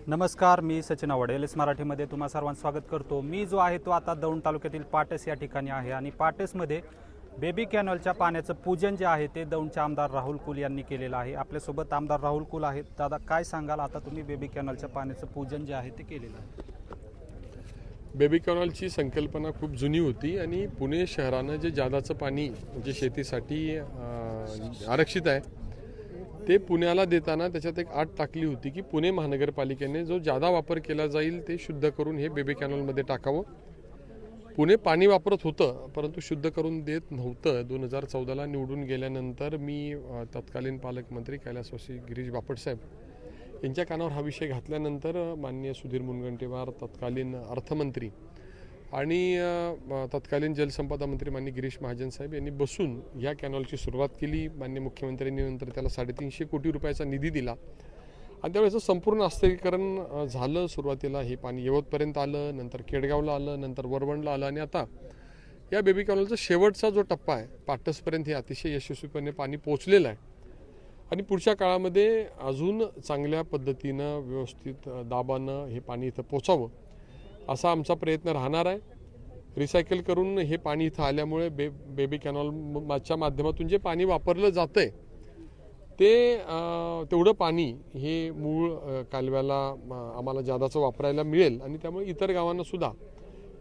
नमस्कार, मी सचिन आवडे L S मराठीमध्ये तुम्हा सर्वांचं स्वागत करतो। मी जो आहे तो आता दौंड तालुक्यातील पाटस या ठिकाणी आहे आणि पाटसमध्ये बेबी कॅनलच्या पाण्याचं पूजन जे आहे ते दौंडचे आमदार राहुल कुल यांनी केलेलं आहे। आपल्यासोबत आमदार राहुल कुल आहेत। दादा, काय सांगाल, आता तुम्ही बेबी कॅनलच्या पाण्याचं पूजन जे आहे ते केलेलं आहे? बेबी कॅनलची संकल्पना खूप जुनी होती आणि पुणे शहरानं जे जादाचं पाणी जे शेतीसाठी आरक्षित आहे ते पुण्याला देताना त्याच्यात एक अट टाकली होती की पुणे महानगरपालिकेने जो जादा वापर केला जाईल ते शुद्ध करून हे बेबी कॅनलमध्ये टाकावं। पुणे पाणी वापरत होतं परंतु शुद्ध करून देत नव्हतं। 2014ला निवडून गेल्यानंतर मी तत्कालीन पालकमंत्री कैलासवासी गिरीश बापट यांच्या कानावर हा विषय घातल्यानंतर माननीय सुधीर मुनगंटीवार, तत्कालीन अर्थमंत्री आणि तत्कालीन जलसंपदा मंत्री माननीय गिरीश महाजन साहेब यांनी बसून या कॅनलची सुरुवात केली। माननीय मुख्यमंत्र्यांनी नंतर त्याला 350 कोटी रुपयाचा निधी दिला आणि त्यावेळेचं संपूर्ण आस्थीकरण झालं। सुरुवातीला हे पाणी यवतपर्यंत आलं, नंतर केडगावला आलं, नंतर वरवणला आलं आणि आता या बेबी कॅनलचा शेवटचा जो टप्पा आहे पाटसपर्यंत हे अतिशय यशस्वीपणे पाणी पोहोचलेलं आहे आणि पुढच्या काळामध्ये अजून चांगल्या पद्धतीनं व्यवस्थित दाबानं हे पाणी इथं पोचावं असा आमचा प्रयत्न राहणार आहे। रिसायकल करून हे पाणी इथं आल्यामुळे बेबी कॅनलच्या माध्यमातून जे पाणी वापरलं जातंय ते तेवढं पाणी हे मूळ कालव्याला आम्हाला जादाचं वापरायला मिळेल आणि त्यामुळे इतर गावांना सुद्धा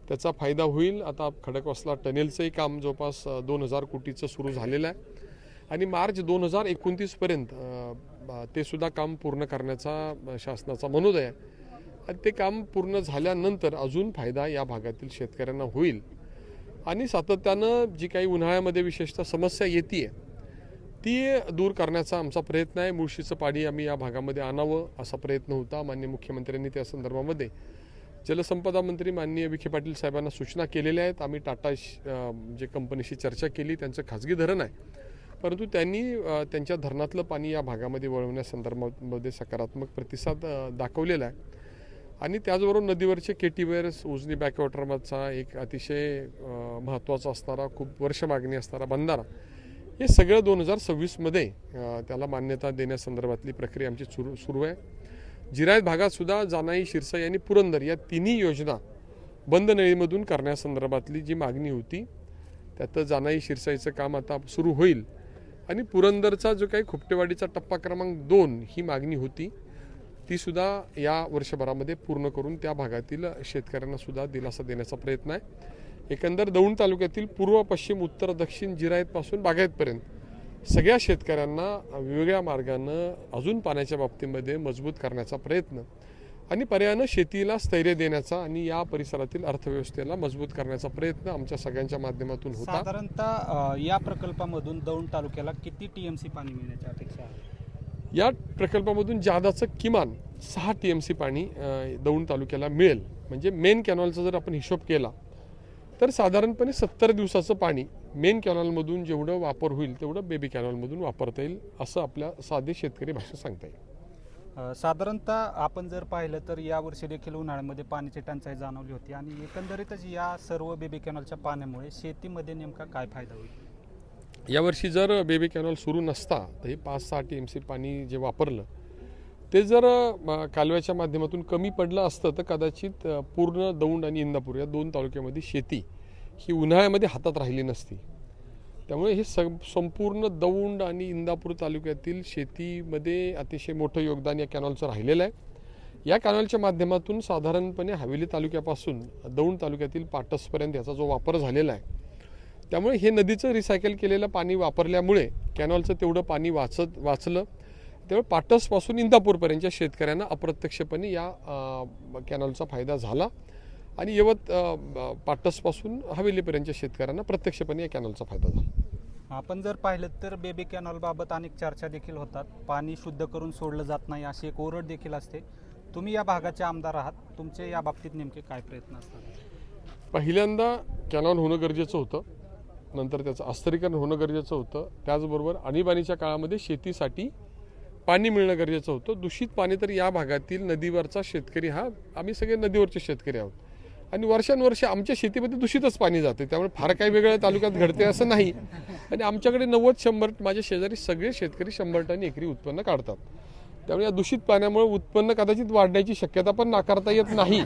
त्याचा फायदा होईल। आता खडकवासला टनेलचंही काम जवळपास 2000 कोटीचं सुरू झालेलं आहे आणि मार्च 2029 पर्यंत ते सुद्धा काम पूर्ण करण्याचा शासनाचा मनोदय आहे आणि ते काम पूर्ण झाल्यानंतर अजून फायदा या भागातील शेतकऱ्यांना होईल आणि सातत्यानं जी काही उन्हाळ्यामध्ये विशेषतः समस्या येते ती दूर करण्याचा आमचा प्रयत्न आहे। मुळशीचं पाणी आम्ही या भागामध्ये आणावं असा प्रयत्न होता। माननीय मुख्यमंत्र्यांनी त्या संदर्भामध्ये जलसंपदा मंत्री माननीय विखे पाटील साहेबांना सूचना केलेल्या आहेत। आम्ही टाटा जे कंपनीशी चर्चा केली, त्यांचं खाजगी धरण आहे परंतु त्यांनी त्यांच्या धरणातलं पाणी या भागामध्ये वळवण्यासंदर्भामध्ये सकारात्मक प्रतिसाद दाखवलेला आहे आणि त्याचबरोबर नदीवरचे केटीवेअर्स, उजनी बॅकवॉटरचा एक अतिशय महत्त्वाचा असणारा, खूप वर्ष मागणी असणारा बंधारा, हे सगळं 2026मध्ये त्याला मान्यता देण्यासंदर्भातली प्रक्रिया आमची सुरू आहे। जिरायत भागात सुद्धा जानाई, शिरसाई आणि पुरंदर या तिन्ही योजना बंद नळीमधून करण्यासंदर्भातली जी मागणी होती त्यात जानाई शिरसाईचं काम आता सुरू होईल आणि पुरंदरचा जो काही खुपटेवाडीचा टप्पा क्रमांक 2 ही मागणी होती ती सुद्धा या वर्षभरामध्ये पूर्ण करून त्या भागातील शेतकऱ्यांना सुद्धा दिलासा देण्याचा प्रयत्न आहे। एकंदर दौंड तालुक्यातील पूर्व, पश्चिम, उत्तर, दक्षिण, जिरायतपासून बागायतपर्यंत सगळ्या शेतकऱ्यांना वेगवेगळ्या मार्गानं अजून पाण्याच्या बाबतीमध्ये मजबूत करण्याचा प्रयत्न आणि पर्यायानं शेतीला स्थैर्य देण्याचा आणि या परिसरातील अर्थव्यवस्थेला मजबूत करण्याचा प्रयत्न आमच्या सगळ्यांच्या माध्यमातून होता। साधारणतः या प्रकल्पामधून दौंड तालुक्याला किती टीएमसी पाणी मिळण्याची अपेक्षा आहे? या प्रकल्पामधून जादाचं किमान 6 TMC पाणी दौंड तालुक्याला मिळेल। म्हणजे मेन कॅनॉलचा जर आपण हिशोब केला तर साधारणपणे 70 दिवसाचं पाणी मेन कॅनॉलमधून जेवढं वापर होईल तेवढं बेबी कॅनॉलमधून वापरता येईल असं आपल्या साधे शेतकरी भाषेत सांगता येईल। साधारणतः आपण जर पाहिलं तर यावर्षी देखील उन्हाळ्यामध्ये पाण्याची टंचाई जाणवली होती आणि एकंदरीतच या सर्व बेबी कॅनलच्या पाण्यामुळे शेतीमध्ये नेमका काय फायदा होईल? यावर्षी जर बेबी कॅनॉल सुरू नसता तर हे 5-6 TMC पाणी जे वापरलं ते जर कालव्याच्या माध्यमातून कमी पडलं असतं तर कदाचित पूर्ण दौंड आणि इंदापूर या 2 तालुक्यामध्ये शेती ही उन्हाळ्यामध्ये हातात राहिली नसती। त्यामुळे हे संपूर्ण दौंड आणि इंदापूर तालुक्यातील शेतीमध्ये अतिशय मोठं योगदान या कॅनॉलचं राहिलेलं आहे। या कॅनॉलच्या माध्यमातून साधारणपणे हवेली तालुक्यापासून दौंड तालुक्यातील पाटसपर्यंत याचा जो वापर झालेला आहे त्यामुळे हे नदीचं रिसायकल केलेलं पाणी वापरल्यामुळे कॅनॉलचं तेवढं पाणी वाचलं। त्यामुळे पाटसपासून इंदापूरपर्यंतच्या शेतकऱ्यांना अप्रत्यक्षपणे या कॅनॉलचा फायदा झाला आणि पाटसपासून हवेलीपर्यंतच्या शेतकऱ्यांना प्रत्यक्षपणे या कॅनॉलचा फायदा झाला। आपण जर पाहिलं तर बेबी कॅनॉलबाबत अनेक चर्चा देखील होतात। पाणी शुद्ध करून सोडलं जात नाही अशी एक ओरड देखील असते। तुम्ही या भागाचे आमदार आहात, तुमचे या बाबतीत नेमके काय प्रयत्न असतात? पहिल्यांदा कॅनॉल होणं गरजेचं होतं, नंतर त्याचं आस्तरीकरण होणं गरजेचं होतं, त्याचबरोबर आणीबाणीच्या काळामध्ये शेतीसाठी पाणी मिळणं गरजेचं होतं। दूषित पाणी तर या भागातील नदीवरचा शेतकरी हा आम्ही सगळे नदीवरचे शेतकरी आहोत आणि वर्षानुवर्षे आमच्या शेतीमध्ये दूषितच पाणी जाते त्यामुळे फार काही वेगळ्या तालुक्यात घडते असं नाही आणि आमच्याकडे 90-100 माझ्या शेजारी सगळे शेतकरी 100 टन एकरी उत्पन्न काढतात। त्यामुळे या दूषित पाण्यामुळे उत्पन्न कदाचित वाढण्याची शक्यता पण नाकारता येत नाही.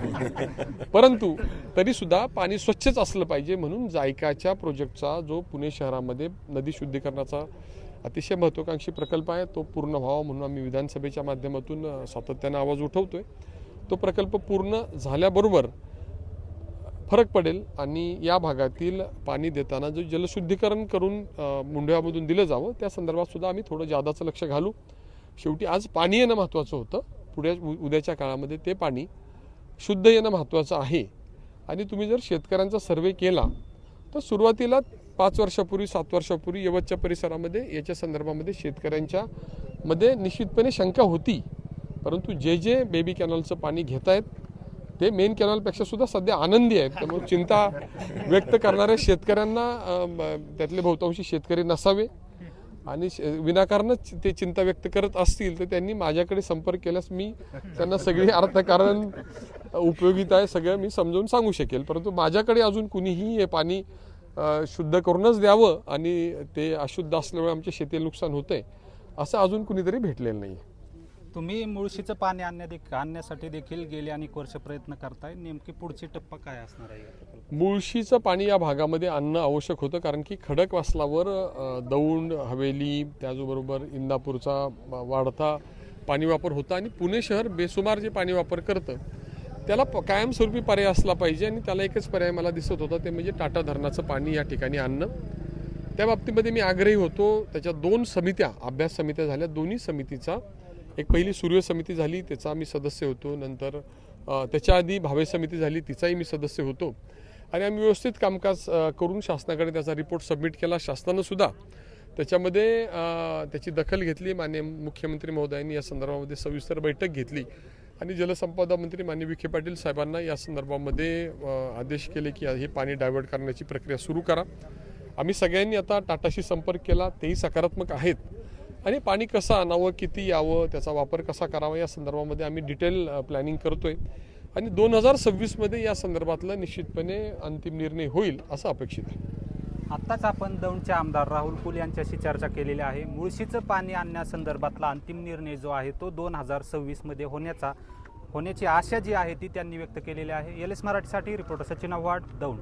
परंतु तरीसुद्धा पाणी स्वच्छच असलं पाहिजे म्हणून जायकाच्या प्रोजेक्टचा जो पुणे शहरामध्ये नदी शुद्धीकरणाचा अतिशय महत्त्वाकांक्षी प्रकल्प आहे तो पूर्ण व्हावा म्हणून आम्ही विधानसभेच्या माध्यमातून सातत्यानं आवाज उठवतोय. तो प्रकल्प पूर्ण झाल्याबरोबर फरक पडेल आणि या भागातील पाणी देताना जो जलशुद्धीकरण करून मुंढव्यामधून दिलं जावं त्या संदर्भात सुद्धा आम्ही थोडं जादाचं लक्ष घालू. शेवटी आज पाणी येणं महत्त्वाचं होतं. उद्याच्या काळामध्ये ते पाणी शुद्ध येणं महत्त्वाचं आहे. आणि तुम्ही जर शेतकऱ्यांचा सर्वे केला तर सुरुवातीला 5 वर्षापूर्वी 7 वर्षापूर्वी यवतच्या परिसरामध्ये याच्या संदर्भामध्ये शेतकऱ्यांच्या मध्ये निश्चितपणे शंका होती. परंतु जे बेबी कॅनलचं पाणी घेत आहेत ते मेन कॅनलपेक्षा सुद्धा सध्या आनंदी आहेत. त्यामुळे चिंता व्यक्त करणाऱ्या शेतकऱ्यांना त्यातले बहुतांशी शेतकरी नसावे आणि विनाकारणच ते चिंता व्यक्त करत असतील तर त्यांनी माझ्याकडे संपर्क केल्यास मी त्यांना सगळी अर्थकारण उपयोगिता आहे सगळं मी समजावून सांगू शकेल. परंतु माझ्याकडे अजून कुणीही हे पाणी शुद्ध करूनच द्यावं आणि ते अशुद्ध असल्यामुळे आमच्या शेतीला नुकसान होतंय असं अजून कुणीतरी भेटलेलं नाही. तुम्ही मुळशीचं पाणी आणण्यासाठी देखील गेले अनेक वर्ष प्रयत्न करताय. नेमकी पुढची टप्पा काय असणार आहे? मुळशीचं पाणी या भागामध्ये आणणं आवश्यक होतं कारण की खडकवासलावर दौंड हवेली त्याचबरोबर इंदापूरचा वाढता पाणी वापर होता आणि पुणे शहर बेसुमार जे पाणी वापर करतं त्याला कायमस्वरूपी पर्याय असला पाहिजे आणि त्याला एकच पर्याय मला दिसत होता ते म्हणजे टाटा धरणाचं पाणी या ठिकाणी आणणं. त्या बाबतीमध्ये मी आग्रही होतो. त्याच्या 2 समित्या अभ्यास समित्या झाल्या. दोन्ही समितीचा एक पहिली सूर्य समिती झाली त्याचा मी सदस्य होतो. नंतर त्याच्या आधी भावे समिती झाली तिचाही मी सदस्य होतो आणि आम्ही व्यवस्थित कामकाज करून शासनाकडे त्याचा रिपोर्ट सबमिट केला. शासनानं सुद्धा त्याच्यामध्ये त्याची दखल घेतली. माननीय मुख्यमंत्री महोदयांनी या संदर्भामध्ये सविस्तर बैठक घेतली आणि जलसंपदा मंत्री माननीय विखे पाटील साहेबांना या संदर्भामध्ये आदेश केले की हे पाणी डायव्हर्ट करण्याची प्रक्रिया सुरू करा. आम्ही सगळ्यांनी आता टाटाशी संपर्क केला तेही सकारात्मक आहेत आणि पाणी कसं आणावं किती यावं त्याचा वापर कसा करावा या संदर्भामध्ये आम्ही डिटेल प्लॅनिंग करतोय आणि 2026 या संदर्भातला निश्चितपणे अंतिम निर्णय होईल असं अपेक्षित आहे. आत्ताच आपण दौंडचे आमदार राहुल कुल यांच्याशी चर्चा केलेली आहे. मुळशीचं पाणी आणण्यासंदर्भातला अंतिम निर्णय जो आहे तो 2026 होण्याची आशा जी आहे ती त्यांनी व्यक्त केलेली आहे. LS मराठीसाठी रिपोर्टर सचिन आव्हाड दौंड.